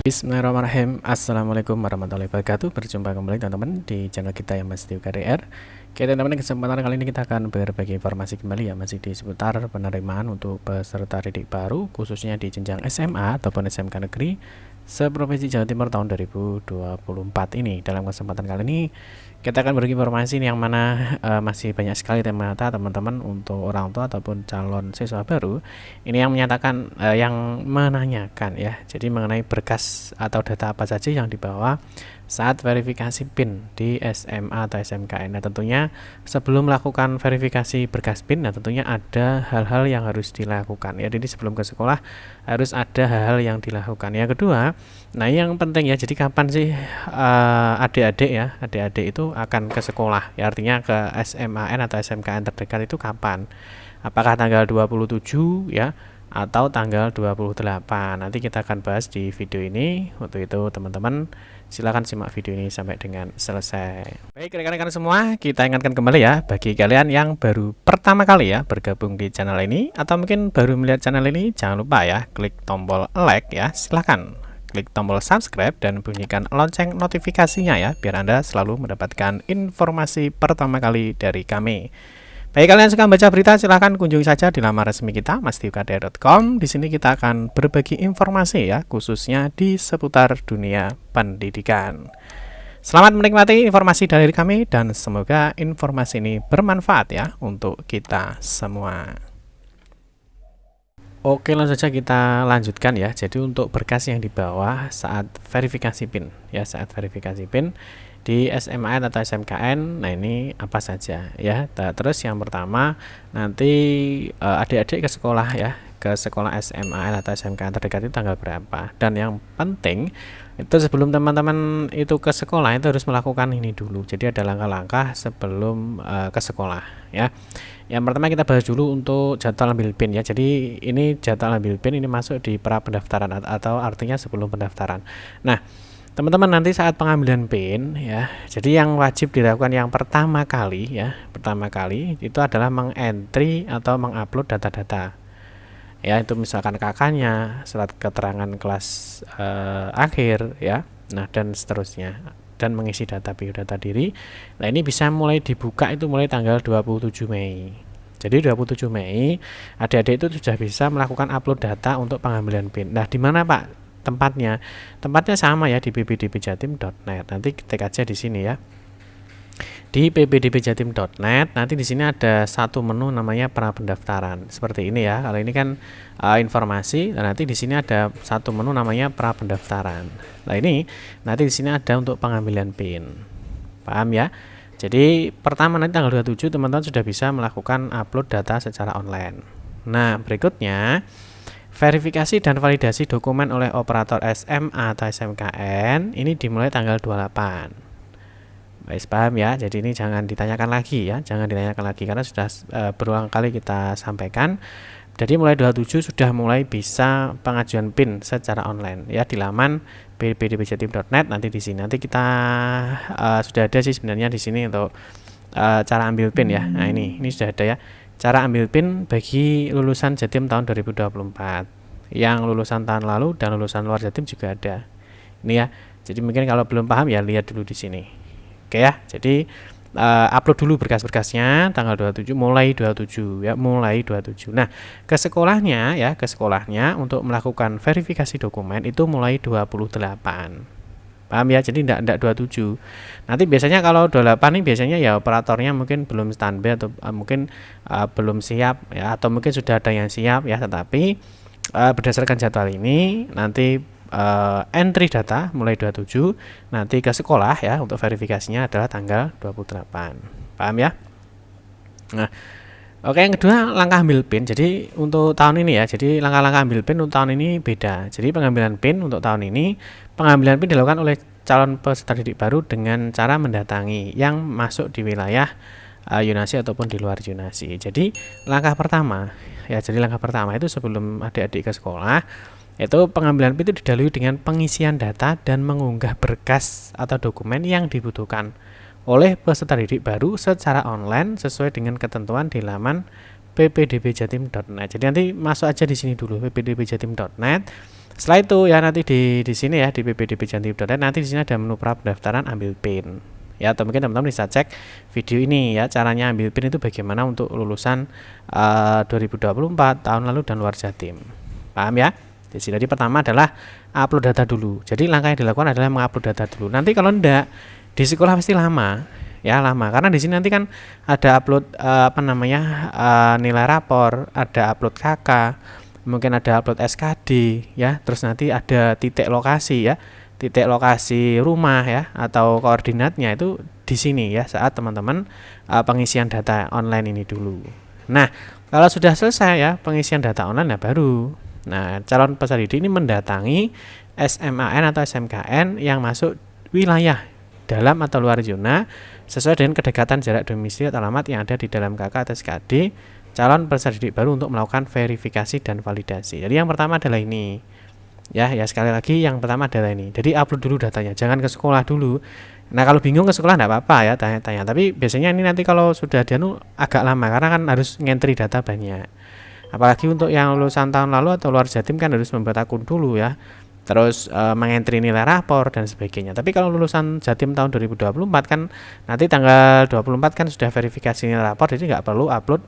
Bismillahirrahmanirrahim. Assalamualaikum warahmatullahi wabarakatuh. Berjumpa kembali teman-teman di channel kita yang masih di KDR. Oke teman-teman, kesempatan kali ini kita akan berbagi informasi kembali ya, masih di seputar penerimaan untuk peserta didik baru khususnya di jenjang SMA ataupun SMK negeri seprovinsi Jawa Timur tahun 2024 ini. Dalam kesempatan kali ini kita akan berbagi informasi yang mana masih banyak sekali ternyata teman-teman untuk orang tua ataupun calon siswa baru ini yang menyatakan yang menanyakan ya, jadi mengenai berkas atau data apa saja yang dibawa saat verifikasi PIN di SMA atau SMKN. Nah tentunya sebelum melakukan verifikasi berkas PIN, nah tentunya ada hal-hal yang harus dilakukan ya. Jadi sebelum ke sekolah harus ada hal-hal yang dilakukan. Yang kedua, nah yang penting ya, jadi kapan sih adik-adik itu akan ke sekolah ya, artinya ke SMAN atau SMKN terdekat itu kapan? Apakah tanggal 27 ya atau tanggal 28? Nanti kita akan bahas di video ini. Untuk itu teman-teman silakan simak video ini sampai dengan selesai. Baik rekan-rekan semua, kita ingatkan kembali ya, bagi kalian yang baru pertama kali ya bergabung di channel ini atau mungkin baru melihat channel ini, jangan lupa ya klik tombol like ya, silahkan klik tombol subscribe dan bunyikan lonceng notifikasinya ya, biar Anda selalu mendapatkan informasi pertama kali dari kami. Baik, kalian suka baca berita, silahkan kunjungi saja di laman resmi kita masdiukdr.com. Di sini kita akan berbagi informasi ya, khususnya di seputar dunia pendidikan. Selamat menikmati informasi dari kami dan semoga informasi ini bermanfaat ya untuk kita semua. Oke, langsung saja kita lanjutkan ya. Jadi untuk berkas yang dibawa saat verifikasi PIN ya, saat verifikasi PIN di SMAN atau SMKN, nah ini apa saja ya. Terus yang pertama, nanti adik-adik ke sekolah ya, ke sekolah SMAN atau SMKN terdekat itu tanggal berapa. Dan yang penting itu sebelum teman-teman itu ke sekolah itu harus melakukan ini dulu. Jadi ada langkah-langkah sebelum ke sekolah ya. Yang pertama kita bahas dulu untuk jadwal ambil PIN ya. Jadi ini jadwal ambil PIN ini masuk di pra pendaftaran atau artinya sebelum pendaftaran. Nah teman-teman, nanti saat pengambilan PIN ya, jadi yang wajib dilakukan yang pertama kali ya, itu adalah mengentry atau mengupload data-data ya, itu misalkan kakaknya, surat keterangan kelas akhir ya, nah dan seterusnya, dan mengisi data biodata diri. Nah ini bisa mulai dibuka itu mulai tanggal 27 Mei. Jadi 27 Mei adik-adik itu sudah bisa melakukan upload data untuk pengambilan PIN. Nah di mana Pak tempatnya? Tempatnya sama ya, di ppdbjatim.net. Nanti ketik aja di sini ya, di ppdbjatim.net. Nanti di sini ada satu menu namanya pra pendaftaran seperti ini ya. Kalau ini kan informasi, dan nanti di sini ada satu menu namanya pra pendaftaran. Nah ini nanti di sini ada untuk pengambilan PIN. Paham ya? Jadi pertama nanti tanggal 27 teman-teman sudah bisa melakukan upload data secara online. Nah berikutnya verifikasi dan validasi dokumen oleh operator SMA atau SMKN ini dimulai tanggal 28. Baik, paham ya? Jadi ini jangan ditanyakan lagi ya, jangan ditanyakan lagi karena sudah berulang kali kita sampaikan. Jadi mulai 27 sudah mulai bisa pengajuan PIN secara online ya di laman ppdbjatim.net. Nanti di sini nanti kita sudah ada sih sebenarnya di sini untuk cara ambil PIN ya. Nah ini sudah ada ya. Cara ambil PIN bagi lulusan Jatim tahun 2024. Yang lulusan tahun lalu dan lulusan luar Jatim juga ada. Ini ya. Jadi mungkin kalau belum paham ya lihat dulu di sini. Oke ya. Jadi upload dulu berkas-berkasnya tanggal 27, mulai 27 ya, mulai 27. Nah, ke sekolahnya ya, ke sekolahnya untuk melakukan verifikasi dokumen itu mulai 28. Paham ya? Jadi tidak 27. Nanti biasanya kalau 28 ini biasanya ya operatornya mungkin belum standby atau mungkin belum siap ya, atau mungkin sudah ada yang siap ya, tetapi berdasarkan jadwal ini nanti entry data mulai 27, nanti ke sekolah ya untuk verifikasinya adalah tanggal 28. Paham ya? Nah, oke, yang kedua langkah ambil PIN. Jadi untuk tahun ini ya, jadi langkah-langkah ambil PIN untuk tahun ini beda. Jadi pengambilan PIN untuk tahun ini, pengambilan PIN dilakukan oleh calon peserta didik baru dengan cara mendatangi yang masuk di wilayah Yonasi ataupun di luar Yonasi. Jadi langkah pertama ya, jadi langkah pertama itu sebelum adik-adik ke sekolah, itu pengambilan PIN itu didahului dengan pengisian data dan mengunggah berkas atau dokumen yang dibutuhkan oleh peserta didik baru secara online sesuai dengan ketentuan di laman ppdbjatim.net. Jadi nanti masuk aja di sini dulu ppdbjatim.net. Setelah itu ya nanti di sini ya di ppdb.jatim.net nanti di sini ada menu pra pendaftaran ambil PIN. Ya, atau mungkin teman-teman bisa cek video ini ya, caranya ambil PIN itu bagaimana untuk lulusan 2024 tahun lalu dan luar Jatim. Paham ya? Jadi pertama adalah upload data dulu. Jadi langkah yang dilakukan adalah mengupload data dulu. Nanti kalau enggak di sekolah pasti lama. Ya, lama karena di sini nanti kan ada upload nilai rapor, ada upload KK, mungkin ada upload SKD ya, terus nanti ada titik lokasi ya, titik lokasi rumah ya atau koordinatnya itu di sini ya saat teman-teman pengisian data online ini dulu. Nah, kalau sudah selesai ya pengisian data online ya baru calon peserta didik ini mendatangi SMAN atau SMKN yang masuk wilayah dalam atau luar zona sesuai dengan kedekatan jarak domisili atau alamat yang ada di dalam KK atau SKD calon peserta didik baru untuk melakukan verifikasi dan validasi. Jadi yang pertama adalah ini. Ya sekali lagi yang pertama adalah ini. Jadi upload dulu datanya, jangan ke sekolah dulu. Nah, kalau bingung ke sekolah enggak apa-apa ya tanya-tanya. Tapi biasanya ini nanti kalau sudah agak lama karena kan harus ngentri data banyak. Apalagi untuk yang lulusan tahun lalu atau luar Jatim kan harus membuat akun dulu ya. Terus mengentri nilai rapor dan sebagainya. Tapi kalau lulusan Jatim tahun 2024 kan nanti tanggal 24 kan sudah verifikasi nilai rapor, jadi nggak perlu upload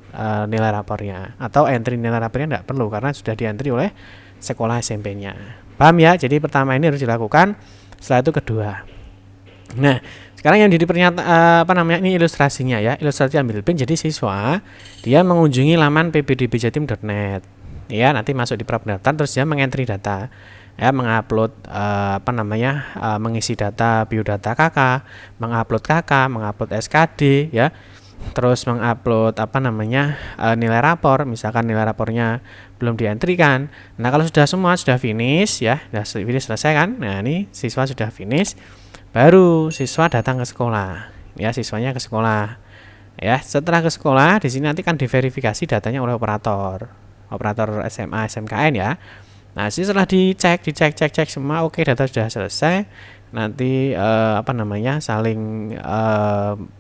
nilai rapornya atau entry nilai rapornya nggak perlu karena sudah dientri oleh sekolah SMP-nya. Paham ya? Jadi pertama ini harus dilakukan, setelah itu kedua. Nah, sekarang yang ini ilustrasinya ya, ilustrasi ambil PIN. Jadi siswa dia mengunjungi laman ppdbjatim.net. Ya, nanti masuk di pra pendaftaran terus dia mengentri data. Ya, mengupload mengisi data biodata KK, mengupload KK, mengupload SKD ya. Terus mengupload nilai rapor, misalkan nilai rapornya belum dientrikan. Nah, kalau sudah finish ya, sudah selesai kan? Nah, ini siswa sudah finish, baru siswa datang ke sekolah. Ya, siswanya ke sekolah. Ya, setelah ke sekolah di sini nanti kan diverifikasi datanya oleh operator SMA SMKN ya. Nah, setelah dicek semua oke, data sudah selesai. Nanti saling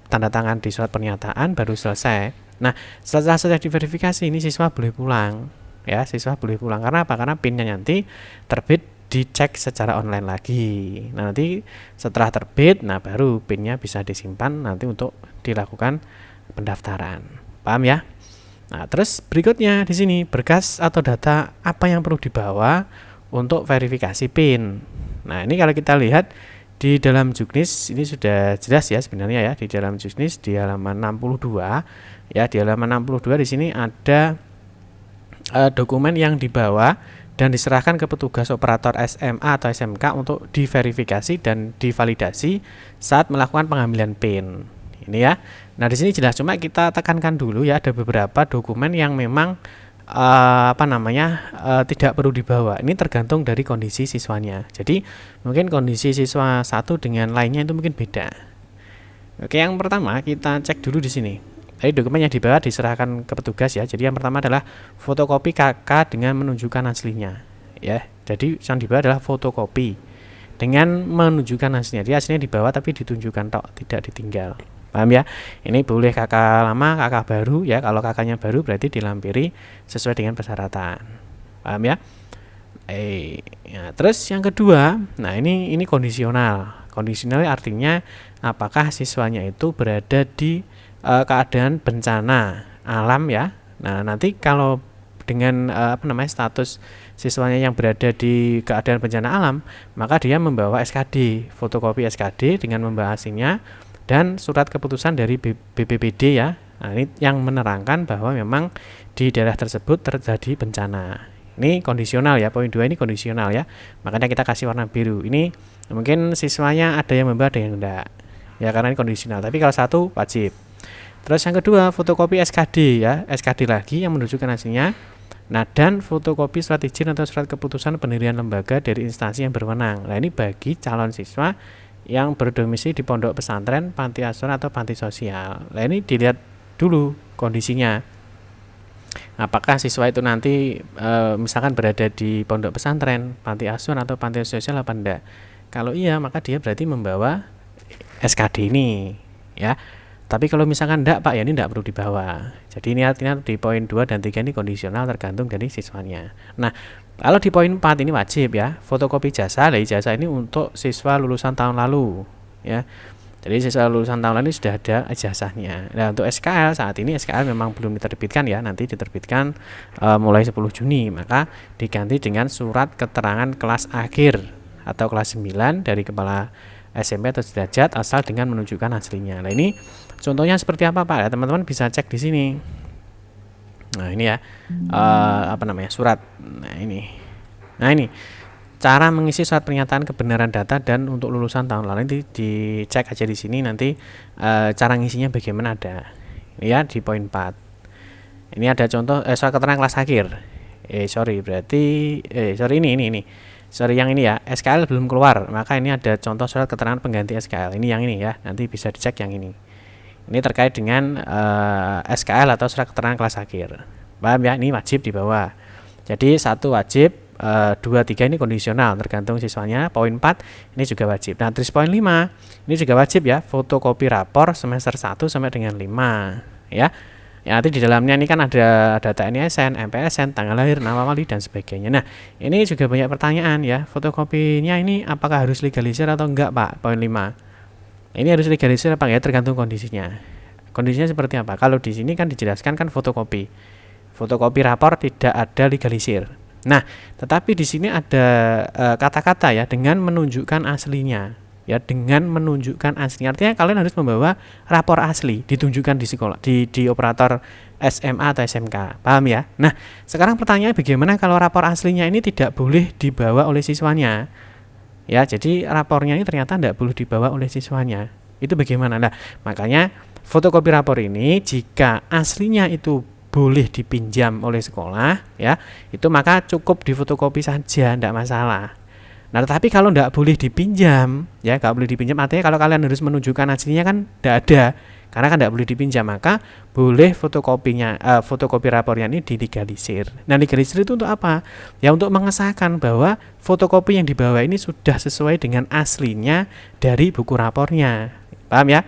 tanda tangan di surat pernyataan baru selesai. Nah, setelah diverifikasi ini siswa boleh pulang. Ya, siswa boleh pulang karena apa? Karena PIN-nya nanti terbit dicek secara online lagi. Nah, nanti setelah terbit, baru PIN-nya bisa disimpan nanti untuk dilakukan pendaftaran. Paham ya? Nah, terus berikutnya di sini berkas atau data apa yang perlu dibawa untuk verifikasi PIN. Nah, ini kalau kita lihat di dalam Juknis ini sudah jelas ya sebenarnya ya, di dalam Juknis di halaman 62 ya, di halaman 62 di sini ada dokumen yang dibawa dan diserahkan ke petugas operator SMA atau SMK untuk diverifikasi dan divalidasi saat melakukan pengambilan PIN. Ini ya. Nah, di sini jelas, cuma kita tekankan dulu ya, ada beberapa dokumen yang memang tidak perlu dibawa. Ini tergantung dari kondisi siswanya. Jadi mungkin kondisi siswa satu dengan lainnya itu mungkin beda. Oke, yang pertama kita cek dulu di sini. Jadi dokumen yang dibawa diserahkan ke petugas ya. Jadi yang pertama adalah fotokopi KK dengan menunjukkan aslinya. Ya, jadi yang dibawa adalah fotokopi dengan menunjukkan aslinya. Dia aslinya dibawa tapi ditunjukkan tok, tidak ditinggal. Paham ya? Ini boleh KK lama, KK baru ya. Kalau KK-nya baru berarti dilampiri sesuai dengan persyaratan. Paham ya? Ya, terus yang kedua, nah ini kondisional. Kondisional artinya apakah siswanya itu berada di keadaan bencana alam ya. Nah, nanti kalau dengan status siswanya yang berada di keadaan bencana alam, maka dia membawa SKD, fotokopi SKD dengan membawa aslinya dan surat keputusan dari BPBD ya. Nah, ini yang menerangkan bahwa memang di daerah tersebut terjadi bencana. Ini kondisional ya, poin 2 ini kondisional ya. Makanya kita kasih warna biru. Ini mungkin siswanya ada yang membawa, ada yang enggak. Ya, karena ini kondisional. Tapi kalau satu wajib. Terus yang kedua, fotokopi SKD ya. SKD lagi yang menunjukkan hasilnya. Nah, dan fotokopi surat izin atau surat keputusan pendirian lembaga dari instansi yang berwenang. Nah, ini bagi calon siswa yang berdomisili di pondok pesantren, panti asuhan atau panti sosial. Nah, ini dilihat dulu kondisinya. Apakah siswa itu nanti misalkan berada di pondok pesantren, panti asuhan atau panti sosial apa enggak? Kalau iya, maka dia berarti membawa SKD ini, ya. Tapi kalau misalkan enggak Pak, ya ini enggak perlu dibawa. Jadi ini artinya di poin 2 dan 3 ini kondisional tergantung dari siswanya. Nah, kalau di poin 4 ini wajib ya, fotokopi ijazah. Nah, ijazah ini untuk siswa lulusan tahun lalu ya. Jadi siswa lulusan tahun lalu sudah ada ijazahnya. Nah, untuk SKL saat ini SKL memang belum diterbitkan ya, nanti diterbitkan mulai 10 Juni. Maka diganti dengan surat keterangan kelas akhir atau kelas 9 dari kepala SMP atau sederajat asal dengan menunjukkan aslinya. Nah, ini contohnya seperti apa Pak? Ya, teman-teman bisa cek di sini. Nah, ini ya surat. Nah, ini cara mengisi surat pernyataan kebenaran data dan untuk lulusan tahun lalu. Nanti dicek aja di sini nanti cara ngisinya bagaimana ada. Ini ya di poin 4. Ini ada contoh surat keterangan kelas akhir. Ini. Sorry, yang ini ya, SKL belum keluar, maka ini ada contoh surat keterangan pengganti SKL. Ini yang ini ya, nanti bisa dicek yang ini. Ini terkait dengan SKL atau surat keterangan kelas akhir. Paham ya? Ini wajib dibawa. Jadi 1 wajib, 2, 3 ini kondisional, tergantung siswanya. Poin 4 ini juga wajib. Nah, terus poin 5 ini juga wajib ya, fotokopi rapor semester 1 sampai dengan 5 ya. Ya, nanti di dalamnya ini kan ada data NISN, MPSN, tanggal lahir, nama wali dan sebagainya. Nah, ini juga banyak pertanyaan ya. Fotokopinya ini apakah harus legalisir atau enggak, Pak? Poin 5. Ini harus legalisir apa enggak? Tergantung kondisinya. Kondisinya seperti apa? Kalau di sini kan dijelaskan kan fotokopi. Fotokopi rapor tidak ada legalisir. Nah, tetapi di sini ada kata-kata ya dengan menunjukkan aslinya. Ya, dengan menunjukkan asli, artinya kalian harus membawa rapor asli ditunjukkan di sekolah di operator SMA atau SMK, paham ya? Nah, sekarang pertanyaannya bagaimana kalau rapor aslinya ini tidak boleh dibawa oleh siswanya ya? Jadi rapornya ini ternyata tidak boleh dibawa oleh siswanya, itu bagaimana? Nah, makanya fotokopi rapor ini jika aslinya itu boleh dipinjam oleh sekolah ya, itu maka cukup difotokopi saja, tidak masalah. Nah, tetapi kalau tidak boleh dipinjam, ya nggak boleh dipinjam, artinya kalau kalian harus menunjukkan aslinya kan tidak ada, karena kan tidak boleh dipinjam, maka boleh fotokopi rapornya ini dilegalisir. Nah, legalisir itu untuk apa? Ya untuk mengesahkan bahwa fotokopi yang dibawa ini sudah sesuai dengan aslinya dari buku rapornya, paham ya?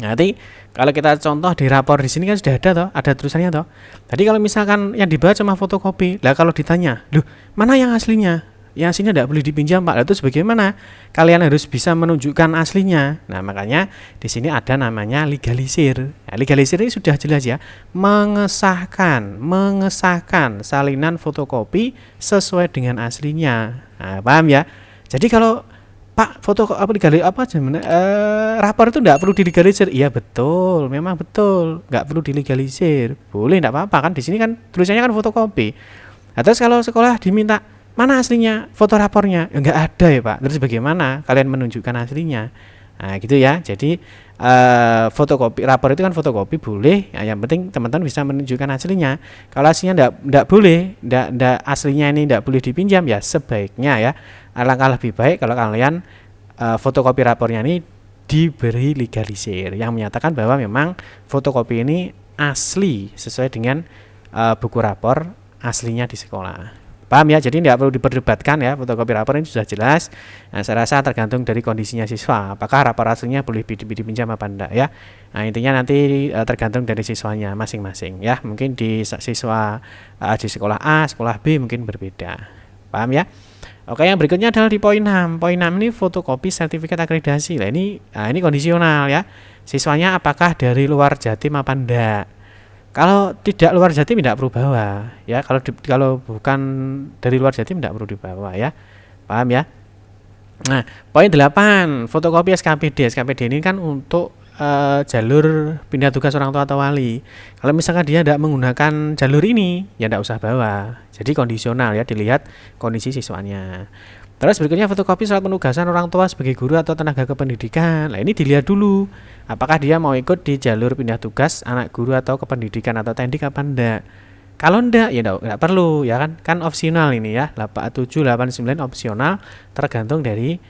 Nanti kalau kita contoh di rapor di sini kan sudah ada toh, ada tulisannya toh. Tadi kalau misalkan yang dibawa cuma fotokopi, lah kalau ditanya, loh mana yang aslinya? Yang aslinya tidak boleh dipinjam Pak. Lalu bagaimana? Kalian harus bisa menunjukkan aslinya. Nah, makanya di sini ada namanya legalisir. Nah, legalisir ini sudah jelas ya, mengesahkan salinan fotokopi sesuai dengan aslinya. Nah, paham ya? Jadi kalau Pak rapor itu tidak perlu dilegalisir. Iya betul, memang betul, nggak perlu dilegalisir. Boleh, tidak apa-apa kan? Di sini kan tulisannya kan fotokopi. Nah, terus kalau sekolah diminta mana aslinya foto rapornya? Ya, nggak ada ya Pak. Terus bagaimana kalian menunjukkan aslinya? Nah gitu ya. Jadi fotokopi rapor itu kan fotokopi boleh. Ya, yang penting teman-teman bisa menunjukkan aslinya. Kalau aslinya nggak boleh, aslinya ini nggak boleh dipinjam, ya sebaiknya ya alangkah lebih baik kalau kalian fotokopi rapornya ini diberi legalisir yang menyatakan bahwa memang fotokopi ini asli sesuai dengan buku rapor aslinya di sekolah. Paham ya? Jadi tidak perlu diperdebatkan ya, fotokopi rapor ini sudah jelas. Nah, saya rasa tergantung dari kondisinya siswa, apakah rapor aslinya boleh dipinjam apa enggak ya. Nah, intinya nanti tergantung dari siswanya masing-masing ya. Mungkin di siswa di sekolah A, sekolah B mungkin berbeda. Paham ya? Oke, yang berikutnya adalah di poin 6. Poin 6 ini fotokopi sertifikat akreditasi. Nah, ini kondisional ya. Siswanya apakah dari luar Jatim apa enggak? Kalau tidak luar Jatim tidak perlu bawa ya. Kalau bukan dari luar Jatim tidak perlu dibawa ya. Paham ya? Nah, poin 8, fotokopi SKPD. SKPD ini kan untuk jalur pindah tugas orang tua atau wali. Kalau misalkan dia tidak menggunakan jalur ini, ya tidak usah bawa. Jadi kondisional ya, dilihat kondisi siswanya. Terus berikutnya fotokopi surat penugasan orang tua sebagai guru atau tenaga kependidikan. Nah, ini dilihat dulu apakah dia mau ikut di jalur pindah tugas anak guru atau kependidikan atau tendik apa enggak. Kalau enggak ya enggak perlu ya kan opsional ini ya. 7, 8, 9 opsional tergantung dari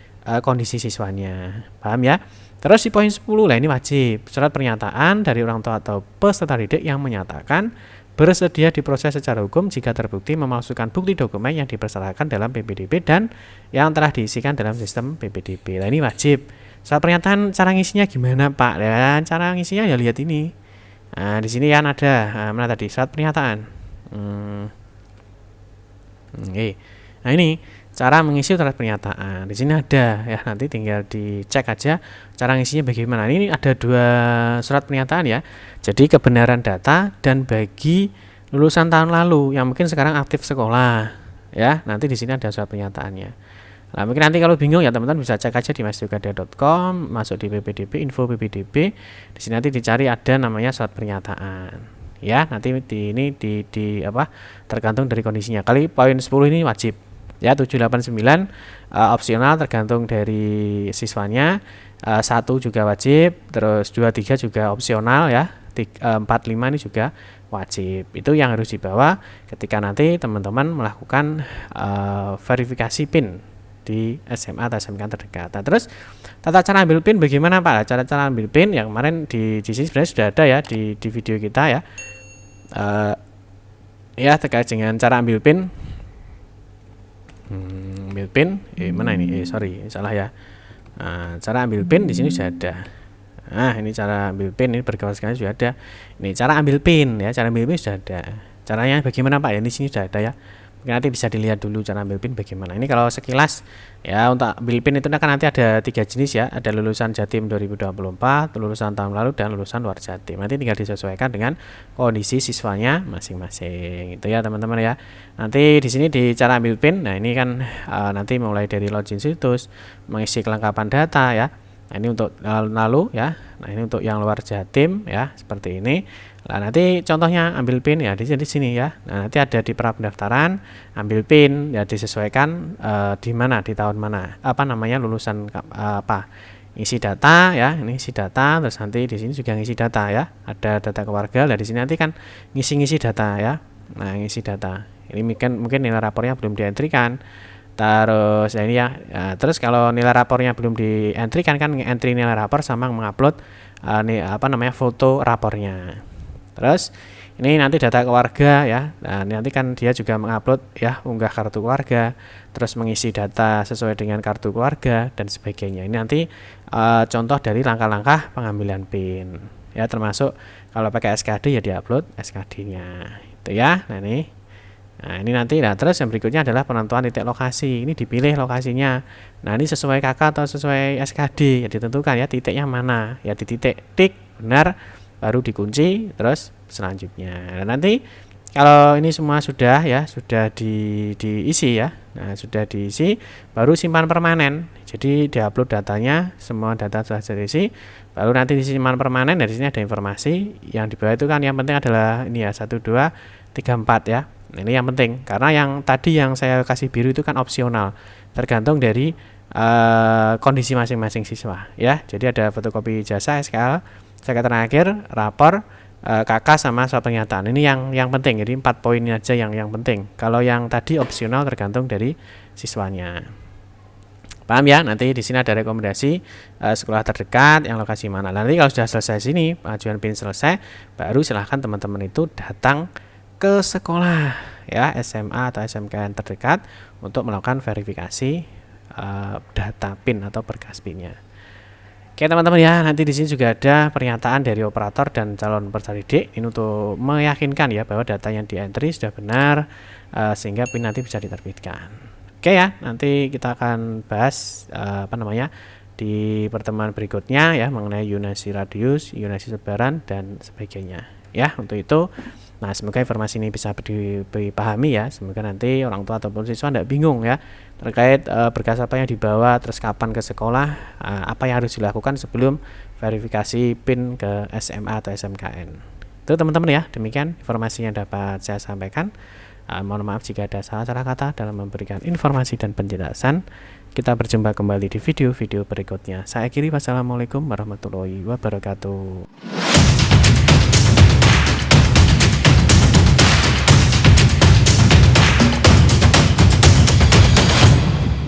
kondisi siswanya. Paham ya? Terus di poin 10 lah ini wajib surat pernyataan dari orang tua atau peserta didik yang menyatakan bersedia diproses secara hukum jika terbukti memalsukan bukti dokumen yang dipersyaratkan dalam PPDB dan yang telah diisikan dalam sistem PPDB. Nah, ini wajib Surat pernyataan cara ngisinya gimana, Pak? Ya, cara ngisinya ya lihat ini. Nah, di sini kan ada mana tadi surat pernyataan. Oke. Nah, ini cara mengisi surat pernyataan. Di sini ada ya, nanti tinggal dicek aja cara ngisinya bagaimana. Ini ada 2 surat pernyataan ya. Jadi kebenaran data dan bagi lulusan tahun lalu yang mungkin sekarang aktif sekolah ya. Nanti di sini ada surat pernyataannya. Nah, mungkin nanti kalau bingung ya teman-teman bisa cek aja di masjidugada.com, masuk di PPDB, info PPDB. Di sini nanti dicari ada namanya surat pernyataan. Ya, nanti ini apa? Tergantung dari kondisinya. Kali poin 10 ini wajib. Ya, 789 opsional tergantung dari siswanya. 1 juga wajib, terus 23 juga opsional ya. 45 ini juga wajib. Itu yang harus dibawa ketika nanti teman-teman melakukan verifikasi PIN di SMA atau SMK terdekat. Nah, terus tata cara ambil PIN bagaimana, Pak? Cara ambil PIN yang kemarin di sini sebenarnya sudah ada ya di video kita ya. Ya, terkait dengan cara ambil PIN. Ambil PIN mana ini? Sorry, salah ya. Cara ambil PIN di sini sudah ada. Nah, ini cara ambil PIN, ini bergaul sekali sudah ada. Ini cara ambil PIN ya, cara ambil PIN sudah ada. Caranya bagaimana, Pak? Ya, di sini sudah ada ya. Nanti bisa dilihat dulu cara ambil PIN bagaimana. Ini kalau sekilas ya, untuk ambil PIN itu kan nanti ada 3 jenis ya. Ada lulusan Jatim 2024, lulusan tahun lalu, dan lulusan luar Jatim. Nanti tinggal disesuaikan dengan kondisi siswanya masing-masing. Itu ya teman-teman ya. Nanti di sini di cara ambil PIN. Nah, ini kan nanti mulai dari login situs, mengisi kelengkapan data ya. Nah, ini untuk lalu ya. Nah, ini untuk yang luar Jatim ya, seperti ini. Nah, nanti contohnya ambil PIN ya di sini ya. Nah, nanti ada di pra pendaftaran, ambil PIN ya, disesuaikan di mana, di tahun mana, apa namanya, lulusan apa. Isi data ya, ini isi data, terus nanti di sini juga ngisi data ya. Ada data keluarga. Nah, di sini nanti kan ngisi data ya. Nah, ngisi data. Ini mungkin nilai rapornya belum dientrikan. Terus ya ini ya. Nah, terus kalau nilai rapornya belum dientrikan kan entry nilai rapor sama mengupload apa namanya, foto rapornya. Terus ini nanti data keluarga ya. Nah, nanti kan dia juga mengupload ya, unggah kartu keluarga, terus mengisi data sesuai dengan kartu keluarga dan sebagainya. Ini nanti contoh dari langkah-langkah pengambilan PIN ya, termasuk kalau pakai SKD ya diupload SKD-nya itu ya. Nah, ini nanti. Nah, terus yang berikutnya adalah penentuan titik lokasi. Ini dipilih lokasinya. Nah, ini sesuai KK atau sesuai SKD ya, ditentukan ya titiknya mana ya, di titik tik benar baru dikunci, terus selanjutnya. Nah, nanti kalau ini semua sudah ya, sudah diisi ya. Nah, sudah diisi, baru simpan permanen. Jadi diupload datanya, semua data sudah terisi, baru nanti disimpan permanen. Dari sini ada informasi yang di bawah itu kan yang penting adalah ini ya, 1 2 3 4 ya. Nah, ini yang penting karena yang tadi yang saya kasih biru itu kan opsional, tergantung dari kondisi masing-masing siswa ya. Jadi ada fotokopi ijazah, SKL, sekretariat akhir, rapor, KK sama surat pernyataan. Ini yang penting. Jadi 4 poin aja yang penting. Kalau yang tadi opsional tergantung dari siswanya. Paham ya? Nanti di sini ada rekomendasi sekolah terdekat yang lokasi mana. Nanti kalau sudah selesai sini, pengajuan PIN selesai, baru silahkan teman-teman itu datang ke sekolah ya, SMA atau SMK terdekat untuk melakukan verifikasi data PIN atau berkas PIN-nya. Oke teman-teman ya, nanti di sini juga ada pernyataan dari operator dan calon peserta didik. Ini untuk meyakinkan ya bahwa data yang di-entry sudah benar, sehingga PIN nanti bisa diterbitkan. Oke ya, nanti kita akan bahas apa namanya di pertemuan berikutnya ya, mengenai yonasi radius, yonasi sebaran dan sebagainya. Ya, untuk itu, nah semoga informasi ini bisa dipahami ya. Semoga nanti orang tua ataupun siswa tidak bingung ya terkait berkas apa yang dibawa, terus kapan ke sekolah, apa yang harus dilakukan sebelum verifikasi PIN ke SMA atau SMKN. Itu teman-teman ya, demikian informasi yang dapat saya sampaikan. Mohon maaf jika ada salah-salah kata dalam memberikan informasi dan penjelasan. Kita berjumpa kembali di video-video berikutnya. Saya akhiri, wassalamualaikum warahmatullahi wabarakatuh.